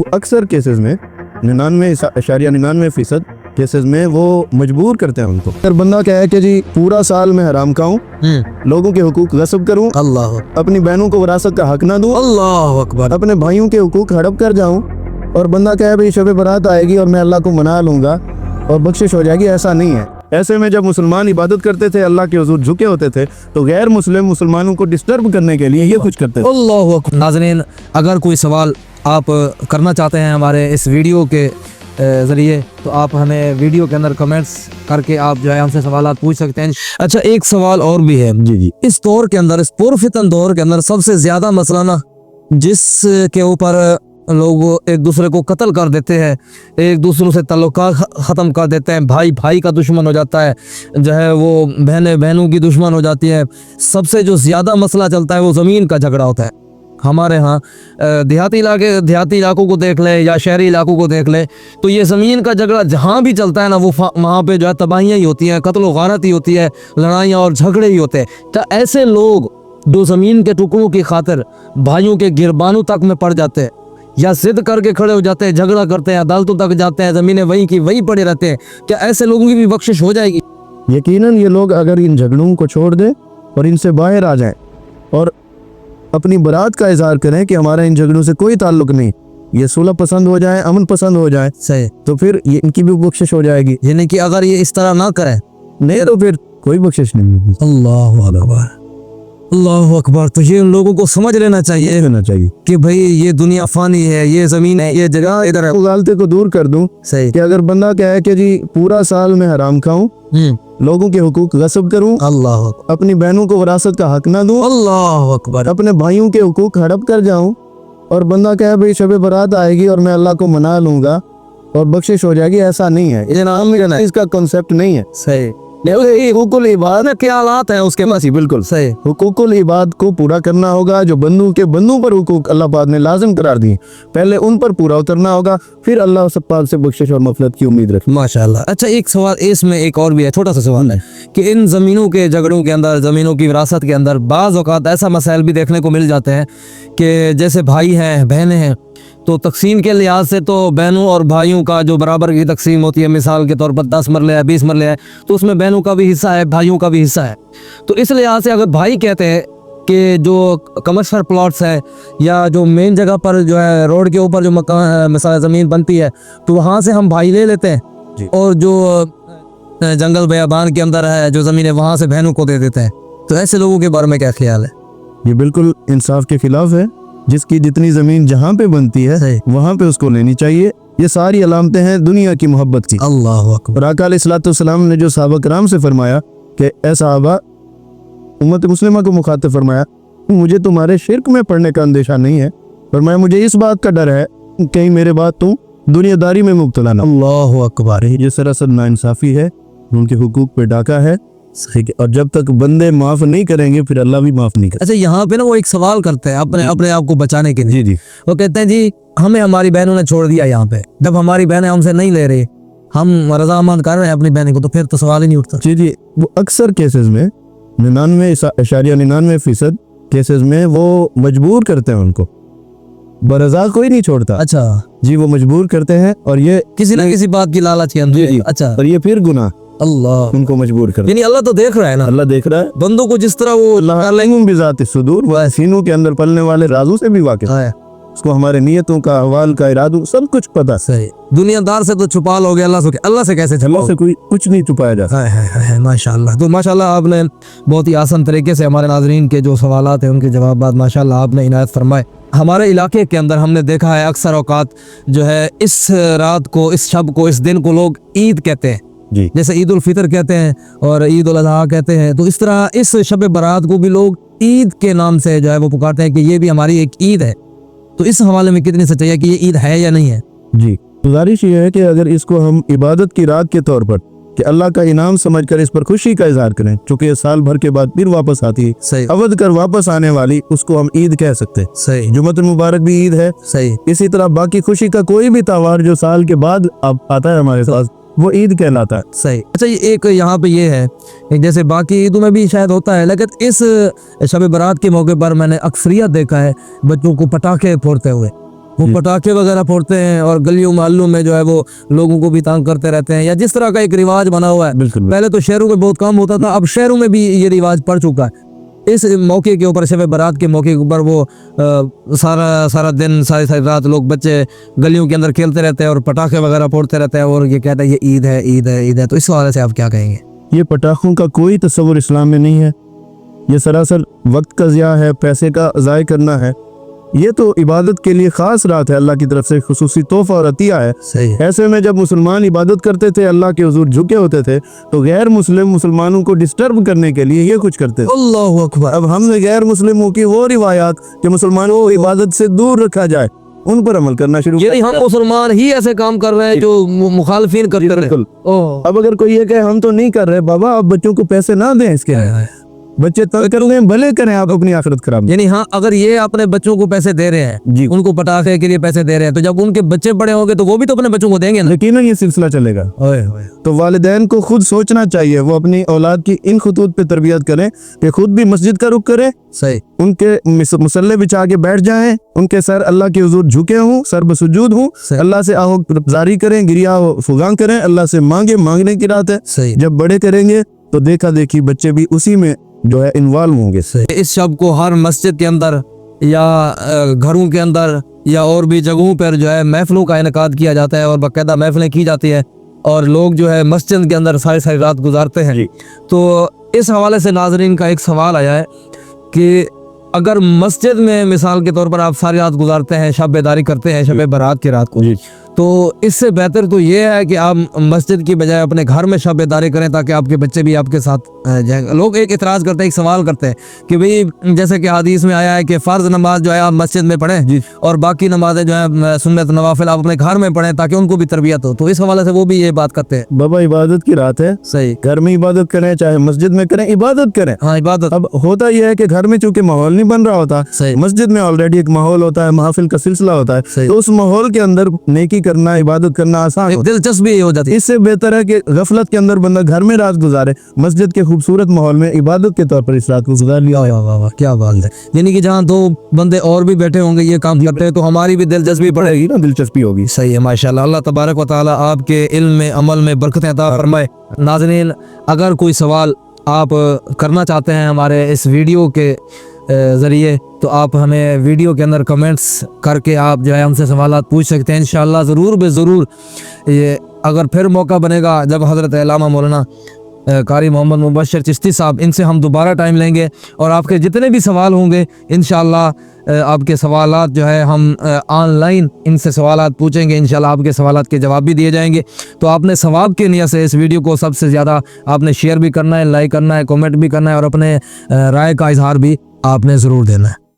वो अक्सर केसेस में 99.99% केसेस में वो मजबूर करते हैं उनको। अगर बंदा कहे कि जी पूरा साल मैं हराम खाऊं, लोगों के हुकूक गस्ब करूं, अल्लाह, अपनी बहनों को विरासत का हक ना दूं, अल्लाह अकबर, अपने भाइयों के हुकूक हड़प कर जाऊं, और बंदा कहे भाई शब बारात आएगी और मैं अल्लाह को मना लूंगा और बख्शिश हो जाएगी, ऐसा नहीं है। ऐसे में जब मुसलमान इबादत करते थे, अल्लाह के हुजूर झुके होते थे, तो गैर मुस्लिम मुसलमानों को डिस्टर्ब करने के लिए ये कुछ करते थे। अल्लाह अकबर। नाज़रीन, अगर कोई सवाल आप करना चाहते हैं हमारे इस वीडियो के ज़रिए, तो आप हमें वीडियो के अंदर कमेंट्स करके आप जो है हमसे सवाल पूछ सकते हैं। अच्छा, एक सवाल और भी है जी, इस दौर के अंदर, इस पुरफितन दौर के अंदर सबसे ज़्यादा मसला ना जिसके ऊपर लोग एक दूसरे को कत्ल कर देते हैं, एक दूसरों से ताल्लुकात ख़त्म कर देते हैं, भाई भाई का दुश्मन हो जाता है, जो है वो बहनें बहनों की दुश्मन हो जाती है। सबसे जो ज़्यादा मसला चलता है वो ज़मीन का झगड़ा होता है। हमारे यहाँ देहाती इलाकों को देख लें या शहरी इलाकों को देख लें, तो ये ज़मीन का झगड़ा जहाँ भी चलता है ना, वो वहाँ पे जो है तबाहियाँ ही होती हैं, कत्ल व गारत ही होती है, लड़ाइयाँ और झगड़े ही होते हैं। तो ऐसे लोग जो ज़मीन के टुकड़ों की खातिर भाइयों के गिरबानों तक में पड़ जाते हैं या जिद करके खड़े हो जाते हैं, झगड़ा करते हैं, अदालतों तक जाते हैं, ज़मीनें वहीं की वहीं पड़े रहते हैं, क्या ऐसे लोगों की भी बख्शिश हो जाएगी? यकीनन ये लोग अगर इन झगड़ों को छोड़ दें और इनसे बाहर आ जाएं और अपनी बरात का इजहार करें कि हमारा इन झगड़ों से कोई ताल्लुक नहीं, ये सुलह पसंद हो जाए, अमन पसंद हो जाए, सही, तो फिर ये इनकी भी बख्शिश हो जाएगी। यानी कि अगर ये इस तरह ना करें नहीं तो फिर कोई बख्शिश नहीं मिलेगी। अल्लाह अकबर, अल्लाह अकबर। तो ये उन लोगों को समझ लेना चाहिए कि भाई ये दुनिया फानी है, ये ज़मीन है, ये जगह इधर है। गालते को दूर कर दूं सही कि अगर बंदा कहे कि जी पूरा साल मैं हराम खाऊं, लोगों के हुकूक गस्ब करूं, अल्लाह, अपनी बहनों को विरासत का हक ना दूं, अल्लाह अकबर, अपने भाइयों के हुकूक हड़प कर जाऊं, और बंदा कहे भाई शब बारात आएगी और मैं अल्लाह को मना लूंगा और बख्शिश हो जाएगी, ऐसा नहीं है। इसका कॉन्सेप्ट नहीं है। सही, हुकूकुल इबाद क्या हालात है उसके पास, बिल्कुल सही। हुकूकुल इबाद को पूरा करना होगा। जो बंदों पर हुकूक अल्लाह पाक ने लाजिम करार दिए, पहले उन पर पूरा उतरना होगा, फिर अल्लाह सब पाक से बख्शिश और मग़फ़िरत की उम्मीद रखें। माशाअल्लाह। अच्छा, एक सवाल इसमें एक और भी है, छोटा सा सवाल है कि इन ज़मीनों के झगड़ों के अंदर, ज़मीनों की विरासत के अंदर बाज़ औक़ात ऐसा मसाइल भी देखने को मिल जाते हैं कि जैसे भाई हैं, बहनें हैं, तो तकसीम के लिहाज से तो बहनों और भाइयों का जो बराबर की तकसीम होती है, मिसाल के तौर पर 10 मरले है, 20 मरले है, तो उसमें बहनों का भी हिस्सा है, भाइयों का भी हिस्सा है। तो इस लिहाज से अगर भाई कहते हैं कि जो कमर्शियल प्लॉट्स है या जो मेन जगह पर जो है रोड के ऊपर जो मकान मिसाल ज़मीन बनती है, तो वहाँ से हम भाई ले लेते हैं और जो जंगल बयाबान के अंदर है जो ज़मीन है वहाँ से बहनों को दे देते हैं। तो ऐसे लोगों के बारे में क्या ख्याल है? ये बिल्कुल इंसाफ के खिलाफ है। जिसकी जितनी ज़मीन जहाँ पे बनती है वहाँ पे उसको लेनी चाहिए। ये सारी अलामतें हैं दुनिया की मोहब्बत की। अल्लाह अकबर। आका अलैहिस्सलाम ने जो सहाबा कराम से फरमाया कि ऐ सहाबा, उम्मत मुस्लिमा को मुखातिब फरमाया, मुझे तुम्हारे शिर्क में पड़ने का अंदेशा नहीं है, फरमाया मुझे इस बात का डर है कहीं मेरे बाद तुम दुनियादारी में मुब्तला ना। अल्लाह अकबर। ये सरासर नाइंसाफ़ी है, उनके हुकूक पे डाका है। और जब तक बंदे माफ़ नहीं करेंगे फिर अल्लाह भी माफ़ नहीं करेगा। अच्छा, यहाँ पे ना वो एक सवाल करते हैं अपने आप को बचाने के लिए। जी, वो कहते हैं जी हमें हमारी बहनों ने छोड़ दिया, यहाँ पे जब हमारी बहनें हमसे नहीं ले रही, हम रजामंद कर रहे हैं अपनी बहनों को, तो फिर तो सवाल ही नहीं उठता। जी, वो अक्सर केसेस में 99.99% केसेस में वो मजबूर करते हैं उनको, बरज़ा कोई नहीं छोड़ता। अच्छा जी, वो मजबूर करते हैं और ये किसी ना किसी बात की लालच के अंदर। अच्छा, और ये फिर गुनाह अल्लाह उनको मजबूर कर। यानी अल्लाह तो देख रहा है ना, अल्लाह देख रहा है बंदों को जिस तरह वो बिज़ात सुदूर, वह सीनों के अंदर पलने वाले राजों से भी वाकिफ है। उसको हमारे नियतों का, अहवाल का, इरादों सब कुछ पता। सही। दुनियादार से तो छुपा लोगे, अल्लाह से कैसे अल्लाह से कोई कुछ नहीं छुपाया जा सकता। माशाअल्लाह। तो माशाअल्लाह आपने बहुत ही आसान तरीके से हमारे नाज़रीन के जो सवालात हैं उनके जवाब माशाअल्लाह आपने इनायत फरमाए। हमारे इलाके के अंदर हमने देखा है अक्सर औकात जो है इस रात को, इस शब को, इस दिन को लोग ईद कहते हैं जी, जैसे ईद उल फितर कहते हैं और ईद उल अज़हा कहते हैं। तो इस तरह इस शब बारात को भी लोग ईद के नाम से जो है वो पुकारते हैं कि ये भी हमारी एक ईद है। तो इस हवाले में कितनी सच्चाई है कि ये ईद है या नहीं है? जी, गुजारिश ये है कि अगर इसको हम इबादत की रात के तौर पर कि अल्लाह का इनाम समझकर इस पर खुशी का इजहार करें, चूँकि ये साल भर के बाद फिर वापस आती है, सही, अवध कर वापस आने वाली, उसको हम ईद कह सकते हैं। सही। जुम्मतुल मुबारक भी ईद है। सही। इसी तरह बाकी खुशी का कोई भी त्योहार जो साल के बाद अब आता है हमारे पास, वो ईद कहलाता है। सही। अच्छा, एक यहाँ पे ये है जैसे बाकी ईदों में भी शायद होता है, लेकिन इस शब बारात के मौके पर मैंने अक्सरियत देखा है बच्चों को पटाखे फोड़ते हुए, وہ پٹاخے وغیرہ پھوڑتے ہیں اور گلیوں محلوں میں جو ہے وہ لوگوں کو بھی تانگ کرتے رہتے ہیں، یا جس طرح کا ایک رواج بنا ہوا ہے. بالکل پہلے تو شہروں میں بہت کم ہوتا تھا، اب شہروں میں بھی یہ رواج پڑ چکا ہے. اس موقع کے اوپر، شب برات کے موقع کے اوپر وہ سارا دن ساری رات لوگ بچے گلیوں کے اندر کھیلتے رہتے ہیں اور پٹاخے وغیرہ پھوڑتے رہتے ہیں اور یہ کہتے ہیں یہ عید ہے عید ہے عید ہے. تو اس حوالے سے آپ کیا کہیں گے؟ یہ پٹاخوں کا کوئی تصور اسلام میں نہیں ہے، یہ سراسر وقت کا ضیاع ہے، پیسے کا ضائع کرنا ہے. یہ تو عبادت کے لیے خاص رات ہے، اللہ کی طرف سے خصوصی تحفہ اور عطیہ ہے. صحیح. ایسے میں جب مسلمان عبادت کرتے تھے، اللہ کے حضور جھکے ہوتے تھے، تو غیر مسلم مسلمانوں کو ڈسٹرب کرنے کے لیے یہ کچھ کرتے تھے. اللہ اکبر. اب ہم نے غیر مسلموں کی وہ روایات کہ مسلمانوں کو عبادت سے دور رکھا جائے ان پر عمل کرنا شروع یعنی ہم مسلمان ہی ایسے کام کر رہے ہیں جو مخالفین کرتے رہے. بالکل. اوہ. اب اگر کوئی یہ کہے ہم تو نہیں کر رہے، بابا آپ بچوں کو پیسے نہ دیں، اس کے بچے تنگ کر لیں، بھلے کریں، آپ اپنی آخرت خراب. یعنی ہاں، اگر یہ اپنے بچوں کو پیسے دے رہے ہیں، جی ان کو پٹاخے کے لیے پیسے دے رہے ہیں، تو جب ان کے بچے بڑے ہوں گے تو وہ بھی تو اپنے بچوں کو دیں گے نا. یقیناً یہ سلسلہ چلے گا. تو والدین کو خود سوچنا چاہیے، وہ اپنی اولاد کی ان خطوط پہ تربیت کریں کہ خود بھی مسجد کا رخ کریں، صحیح. ان کے مصلے بچھا کے بیٹھ جائیں، ان کے سر اللہ کے حضور جھکے ہوں، سر بسجود ہوں، صحیح. اللہ سے آہو زاری کریں، گریا فغاں کریں، اللہ سے مانگنے کی رات ہے. صحیح. جب بڑے کریں گے تو دیکھا دیکھی بچے بھی اسی میں جو ہے انوالو ہوں گے. اس شب کو ہر مسجد کے اندر یا گھروں کے اندر یا اور بھی جگہوں پر جو ہے محفلوں کا انعقاد کیا جاتا ہے اور باقاعدہ محفلیں کی جاتی ہیں اور لوگ جو ہے مسجد کے اندر ساری رات گزارتے ہیں. تو اس حوالے سے ناظرین کا ایک سوال آیا ہے کہ اگر مسجد میں مثال کے طور پر آپ ساری رات گزارتے ہیں، شب بیداری کرتے ہیں شب برات کی رات کو، تو اس سے بہتر تو یہ ہے کہ آپ مسجد کی بجائے اپنے گھر میں شب بیداری کریں تاکہ آپ کے بچے بھی آپ کے ساتھ جائیں. لوگ ایک اعتراض کرتے ہیں، ایک سوال کرتے ہیں کہ بھئی جیسے کہ حدیث میں آیا ہے کہ فرض نماز جو ہے آپ مسجد میں پڑھیں اور باقی نمازیں جو ہیں سنت نوافل آپ اپنے گھر میں پڑھیں تاکہ ان کو بھی تربیت ہو. تو اس حوالے سے وہ بھی یہ بات کرتے ہیں. بابا عبادت کی رات ہے، صحیح. گھر میں عبادت کریں چاہے مسجد میں کریں، عبادت کریں. ہاں، عبادت. اب ہوتا یہ ہے کہ گھر میں چونکہ ماحول نہیں بن رہا ہوتا، صحیح. مسجد میں آلریڈی ایک ماحول ہوتا ہے، محافل کا سلسلہ ہوتا ہے، صحیح. تو اس ماحول کے اندر نیکی کرنا، عبادت کرنا آسان ہوتا دلچسپی ہو جاتی ہے. ہے. اس سے بہتر ہے کہ غفلت کے اندر بندہ گھر میں رات گزارے، مسجد کے خوبصورت ماحول میں عبادت کے طور پر اس رات کو گزار لیا. واہ واہ واہ، کیا بات ہے. یعنی کہ جہاں دو بندے اور بھی بیٹھے ہوں گے یہ کام کرتے ہیں تو ہماری بھی دلچسپی پڑے گی نا، دلچسپی ہوگی. صحیح ہے. ماشاءاللہ. اللہ تبارک و تعالی آپ کے علم میں، عمل میں برکتیں عطا فرمائے. ناظرین، اگر کوئی سوال آپ کرنا چاہتے ہیں ہمارے اس ویڈیو کے ذریعے تو آپ ہمیں ویڈیو کے اندر کمنٹس کر کے آپ جو ہے ہم سے سوالات پوچھ سکتے ہیں. انشاءاللہ ضرور بے ضرور. یہ اگر پھر موقع بنے گا جب حضرت علامہ مولانا قاری محمد مبشر چشتی صاحب، ان سے ہم دوبارہ ٹائم لیں گے اور آپ کے جتنے بھی سوال ہوں گے انشاءاللہ آپ کے سوالات جو ہے ہم آن لائن ان سے سوالات پوچھیں گے. انشاءاللہ آپ کے سوالات کے جواب بھی دیے جائیں گے. تو آپ نے ثواب کی نیت سے اس ویڈیو کو سب سے زیادہ آپ نے شیئر بھی کرنا ہے، لائک کرنا ہے، کمنٹ بھی کرنا ہے اور اپنے رائے کا اظہار بھی آپ نے ضرور دینا ہے.